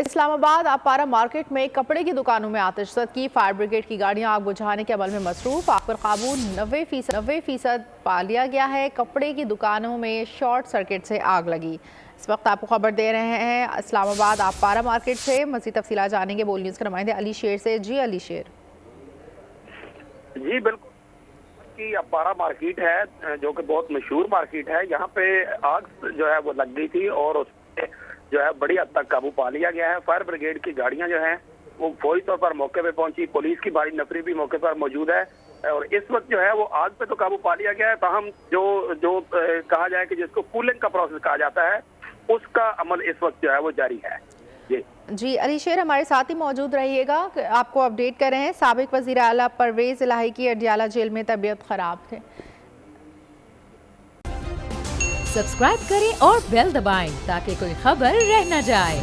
Islamabad अपारा market में कपड़े की दुकानों में आतिशबाजी की। फायर ब्रिगेड की गाड़ियां आग बुझाने के अमल में मसरूफ। आग पर काबू 90% पा लिया गया है। कपड़े की दुकानों में शॉर्ट सर्किट से आग लगी। इस वक्त आपको खबर दे रहे हैं इस्लामाबाद अपारा मार्केट से। मज़ीद तफसीलात जानेंगे बोल न्यूज़ के नुमाइंदे अली शेर से। जी अली शेर। जी बिल्कुल, की अपारा मार्केट है जो कि बहुत मशहूर मार्केट है। यहाँ पे आग जो है वो लग गई थी और उसमें जो है बड़ी हद तक काबू पा लिया गया है। फायर ब्रिगेड की गाड़ियां जो हैं वो फौरी तौर पर मौके पे पहुंची। पुलिस की भारी नफरी भी मौके पर मौजूद है और इस वक्त जो है वो आग पे तो काबू पा लिया गया है। ताहम जो कहा जाए कि जिसको कूलिंग का प्रोसेस कहा जाता है, उसका अमल इस वक्त जो है वो जारी है। जी अली शेर, हमारे साथ ही मौजूद रहिएगा। आपको अपडेट कर रहे हैं, साबिक वज़ीर आला परवेज इलाही की अडयाला जेल में तबीयत खराब थे। सब्सक्राइब करें और बेल दबाएं ताकि कोई खबर रह न जाए।